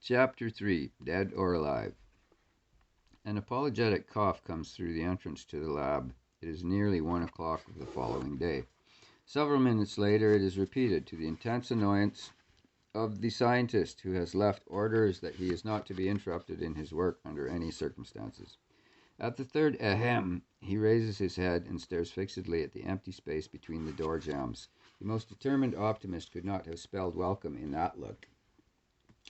Chapter 3, Dead or Alive. An apologetic cough comes through the entrance to the lab. It is nearly 1 o'clock of the following day. Several minutes later, it is repeated to the intense annoyance of the scientist, who has left orders that he is not to be interrupted in his work under any circumstances. At the third ahem, he raises his head and stares fixedly at the empty space between the door jambs. The most determined optimist could not have spelled welcome in that look.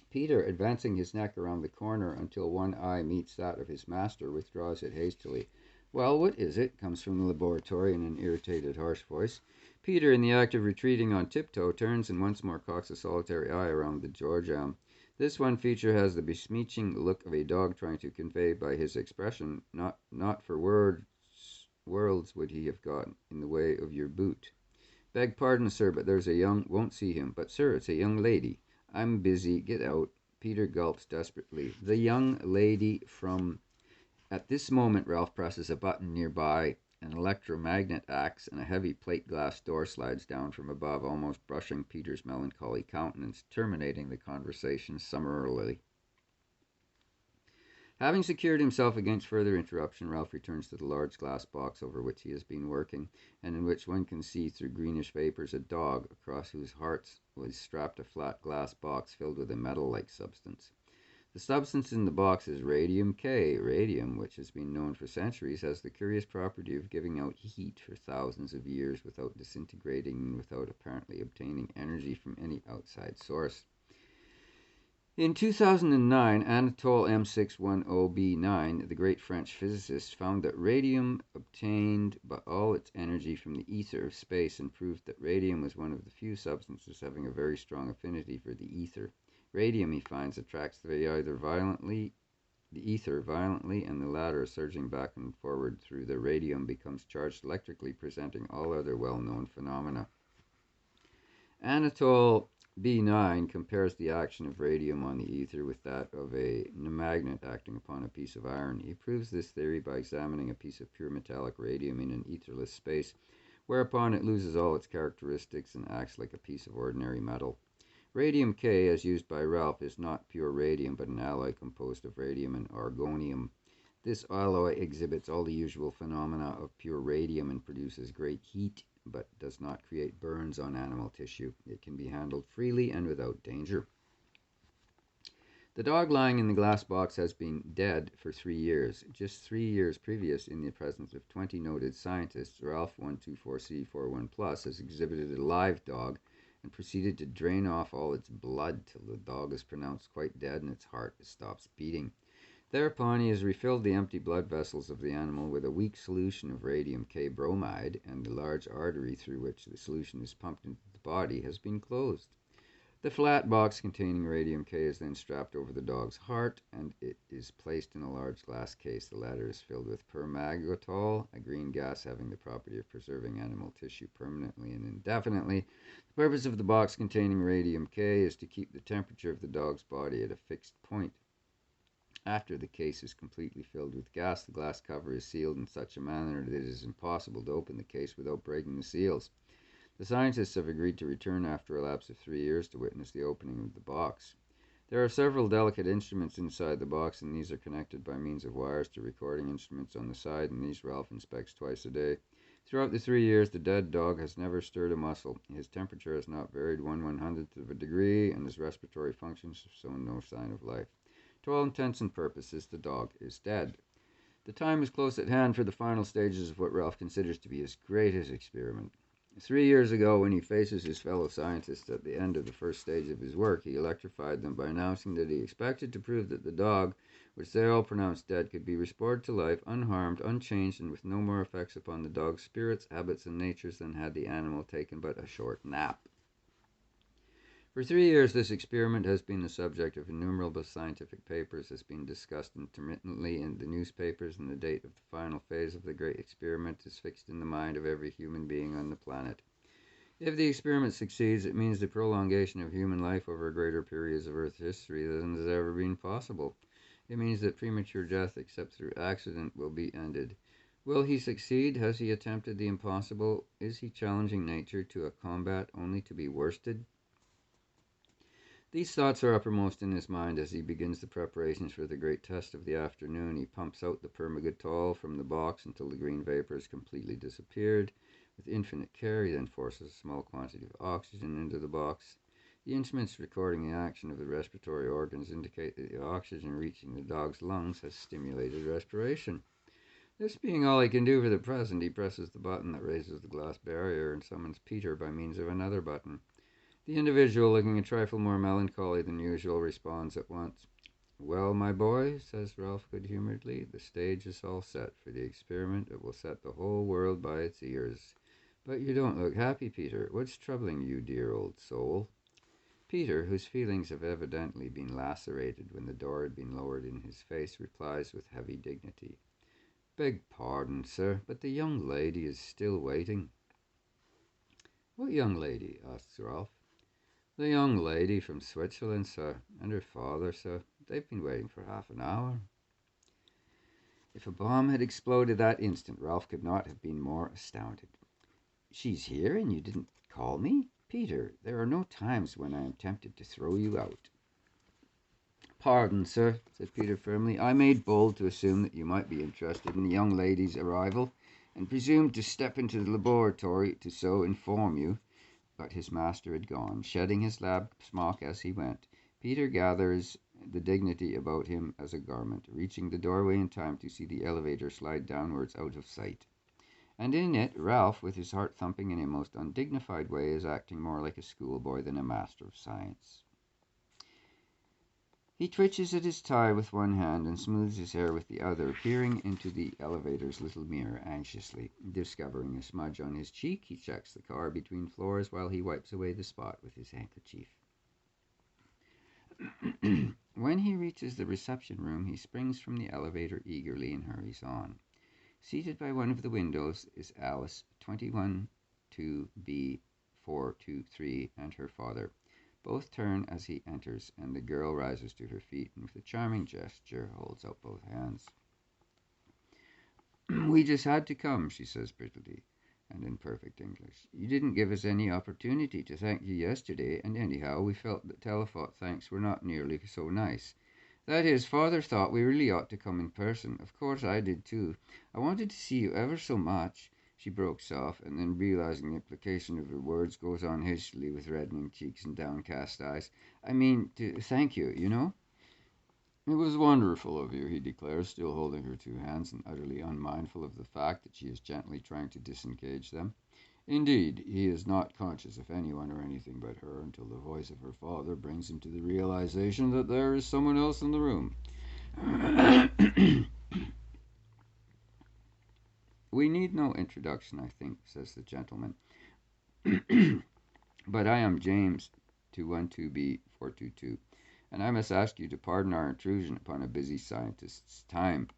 Peter, advancing his neck around the corner until one eye meets that of his master, withdraws it hastily. "Well, what is it?" comes from the laboratory in an irritated, harsh voice. Peter, in the act of retreating on tiptoe, turns and once more cocks a solitary eye around the door jamb. This one feature has the besmeeching look of a dog trying to convey by his expression, not for worlds would he have got in the way of your boot. "Beg pardon, sir, but there's a young—" "Won't see him. But, sir, it's a young lady." "I'm busy. Get out." Peter gulps desperately. "The young lady from—" At this moment, Ralph presses a button nearby. An electromagnet acts, and a heavy plate glass door slides down from above, almost brushing Peter's melancholy countenance, terminating the conversation summarily. Having secured himself against further interruption, Ralph returns to the large glass box over which he has been working, and in which one can see through greenish vapors a dog, across whose heart was strapped a flat glass box filled with a metal-like substance. The substance in the box is radium K. Radium, which has been known for centuries, has the curious property of giving out heat for thousands of years without disintegrating and without apparently obtaining energy from any outside source. In 2009, Anatole M610b9, the great French physicist, found that radium obtained all its energy from the ether of space, and proved that radium was one of the few substances having a very strong affinity for the ether. Radium, he finds, attracts the ether violently, and the latter, surging back and forward through the radium, becomes charged electrically, presenting all other well-known phenomena. Anatole B9 compares the action of radium on the ether with that of a magnet acting upon a piece of iron. He proves this theory by examining a piece of pure metallic radium in an etherless space, whereupon it loses all its characteristics and acts like a piece of ordinary metal. Radium K, as used by Ralph, is not pure radium, but an alloy composed of radium and argonium. This alloy exhibits all the usual phenomena of pure radium and produces great heat, but does not create burns on animal tissue. It can be handled freely and without danger. The dog lying in the glass box has been dead for 3 years. Just 3 years previous, in the presence of 20 noted scientists, Ralph 124C41+ has exhibited a live dog and proceeded to drain off all its blood till the dog is pronounced quite dead and its heart stops beating. Thereupon he has refilled the empty blood vessels of the animal with a weak solution of radium K bromide, and the large artery through which the solution is pumped into the body has been closed. The flat box containing radium K is then strapped over the dog's heart, and it is placed in a large glass case. The latter is filled with permangotol, a green gas having the property of preserving animal tissue permanently and indefinitely. The purpose of the box containing radium K is to keep the temperature of the dog's body at a fixed point. After the case is completely filled with gas, the glass cover is sealed in such a manner that it is impossible to open the case without breaking the seals. The scientists have agreed to return after a lapse of 3 years to witness the opening of the box. There are several delicate instruments inside the box, and these are connected by means of wires to recording instruments on the side, and these Ralph inspects twice a day. Throughout the 3 years, the dead dog has never stirred a muscle. His temperature has not varied 1/100th of a degree, and his respiratory functions have shown no sign of life. To all intents and purposes, the dog is dead. The time is close at hand for the final stages of what Ralph considers to be his greatest experiment. 3 years ago, when he faces his fellow scientists at the end of the first stage of his work, he electrified them by announcing that he expected to prove that the dog, which they all pronounced dead, could be restored to life, unharmed, unchanged, and with no more effects upon the dog's spirits, habits, and natures than had the animal taken but a short nap. For 3 years, this experiment has been the subject of innumerable scientific papers, has been discussed intermittently in the newspapers, and the date of the final phase of the great experiment is fixed in the mind of every human being on the planet. If the experiment succeeds, it means the prolongation of human life over greater periods of Earth's history than has ever been possible. It means that premature death, except through accident, will be ended. Will he succeed? Has he attempted the impossible? Is he challenging nature to a combat only to be worsted? These thoughts are uppermost in his mind as he begins the preparations for the great test of the afternoon. He pumps out the permangutol from the box until the green vapor has completely disappeared. With infinite care, he then forces a small quantity of oxygen into the box. The instruments recording the action of the respiratory organs indicate that the oxygen reaching the dog's lungs has stimulated respiration. This being all he can do for the present, he presses the button that raises the glass barrier and summons Peter by means of another button. The individual, looking a trifle more melancholy than usual, responds at once. "Well, my boy," says Ralph good-humouredly, "the stage is all set for the experiment that will set the whole world by its ears. But you don't look happy, Peter. What's troubling you, dear old soul?" Peter, whose feelings have evidently been lacerated when the door had been lowered in his face, replies with heavy dignity. "Beg pardon, sir, but the young lady is still waiting." "What young lady?" asks Ralph. "The young lady from Switzerland, sir, and her father, sir. They've been waiting for half an hour." If a bomb had exploded that instant, Ralph could not have been more astounded. "She's here, and you didn't call me? Peter, there are no times when I am tempted to throw you out." "Pardon, sir," said Peter firmly. "I made bold to assume that you might be interested in the young lady's arrival, and presumed to step into the laboratory to so inform you." But his master had gone, shedding his lab smock as he went. Peter gathers the dignity about him as a garment, reaching the doorway in time to see the elevator slide downwards out of sight. And in it, Ralph, with his heart thumping in a most undignified way, is acting more like a schoolboy than a master of science. He twitches at his tie with one hand and smooths his hair with the other, peering into the elevator's little mirror anxiously. Discovering a smudge on his cheek, he checks the car between floors while he wipes away the spot with his handkerchief. When he reaches the reception room, he springs from the elevator eagerly and hurries on. Seated by one of the windows is Alice, 212B423, and her father. Both turn as he enters, and the girl rises to her feet and with a charming gesture holds out both hands. "We just had to come," she says prettily and in perfect English. "You didn't give us any opportunity to thank you yesterday, and anyhow we felt that telephone thanks were not nearly so nice. That is, Father thought we really ought to come in person. Of course I did too. I wanted to see you ever so much." She breaks off, and then, realizing the implication of her words, goes on hastily with reddening cheeks and downcast eyes. "I mean, to thank you, you know." "It was wonderful of you," he declares, still holding her two hands and utterly unmindful of the fact that she is gently trying to disengage them. Indeed, he is not conscious of anyone or anything but her until the voice of her father brings him to the realization that there is someone else in the room. "We need no introduction, I think," says the gentleman. "But I am James, 212B422, and I must ask you to pardon our intrusion upon a busy scientist's time.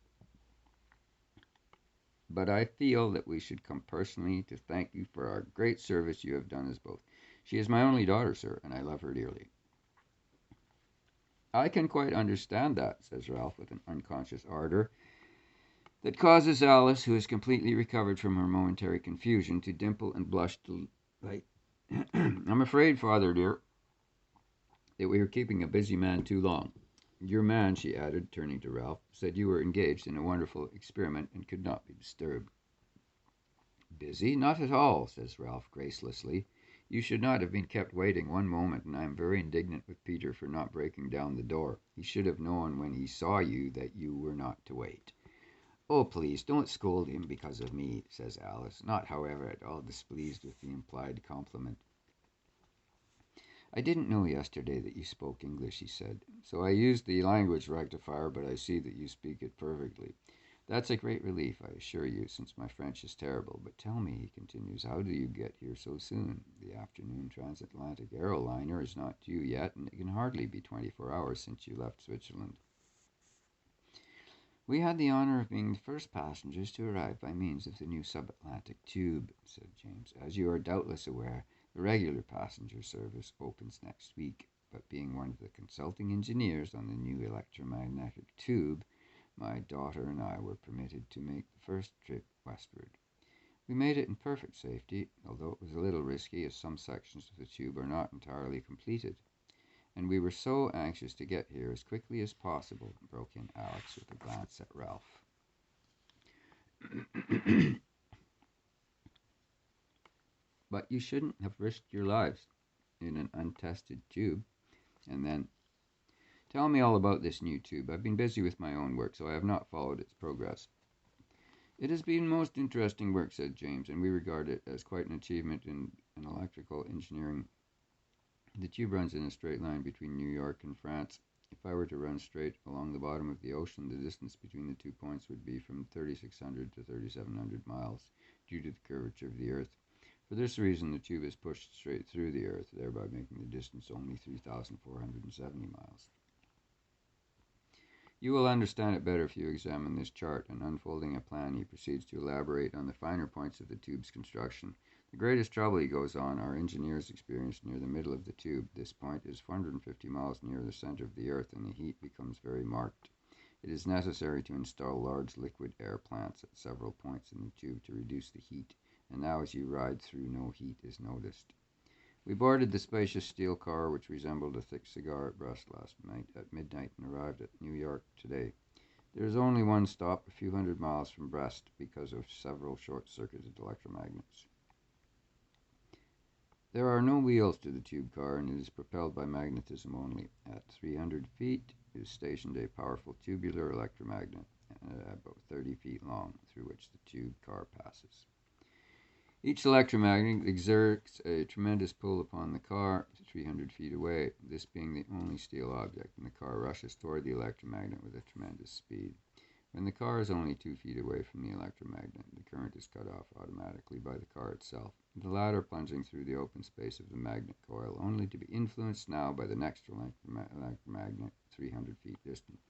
But I feel that we should come personally to thank you for our great service you have done us both. She is my only daughter, sir, and I love her dearly." "I can quite understand that," says Ralph with an unconscious ardor that causes Alice, who is completely recovered from her momentary confusion, to dimple and blush delightedly. "I'm afraid, Father dear, that we are keeping a busy man too long. Your man," she added, turning to Ralph, "said you were engaged in a wonderful experiment and could not be disturbed." "Busy? Not at all," says Ralph gracelessly. "You should not have been kept waiting one moment, and I am very indignant with Peter for not breaking down the door. He should have known when he saw you that you were not to wait." "Oh, please, don't scold him because of me," says Alice, not, however, at all displeased with the implied compliment. "I didn't know yesterday that you spoke English," he said, "so I used the language rectifier, but I see that you speak it perfectly. That's a great relief, I assure you, since my French is terrible. But tell me," he continues, "how do you get here so soon? The afternoon transatlantic aeroliner is not due yet, and it can hardly be 24 hours since you left Switzerland." "We had the honour of being the first passengers to arrive by means of the new sub-Atlantic tube," said James. "As you are doubtless aware, the regular passenger service opens next week, but being one of the consulting engineers on the new electromagnetic tube, my daughter and I were permitted to make the first trip westward. We made it in perfect safety, although it was a little risky as some sections of the tube are not entirely completed. And we were so anxious to get here as quickly as possible, broke in Alex with a glance at Ralph. But you shouldn't have risked your lives in an untested tube. And then, tell me all about this new tube. I've been busy with my own work, so I have not followed its progress. It has been most interesting work, said James, and we regard it as quite an achievement in electrical engineering. The tube runs in a straight line between New York and France. If I were to run straight along the bottom of the ocean, the distance between the 2 points would be from 3,600 to 3,700 miles, due to the curvature of the Earth. For this reason, the tube is pushed straight through the Earth, thereby making the distance only 3,470 miles. You will understand it better if you examine this chart, and unfolding a plan, he proceeds to elaborate on the finer points of the tube's construction. The greatest trouble, he goes on, our engineers experienced near the middle of the tube. This point is 450 miles near the center of the Earth, and the heat becomes very marked. It is necessary to install large liquid air plants at several points in the tube to reduce the heat, and now as you ride through, no heat is noticed. We boarded the spacious steel car, which resembled a thick cigar at Brest last night at midnight, and arrived at New York today. There is only one stop, a few hundred miles from Brest, because of several short-circuited electromagnets. There are no wheels to the tube car, and it is propelled by magnetism only. At 300 feet is stationed a powerful tubular electromagnet, about 30 feet long, through which the tube car passes. Each electromagnet exerts a tremendous pull upon the car 300 feet away, this being the only steel object, and the car rushes toward the electromagnet with a tremendous speed. When the car is only 2 feet away from the electromagnet, the current is cut off automatically by the car itself, the latter plunging through the open space of the magnet coil, only to be influenced now by the next electromagnet 300 feet distant.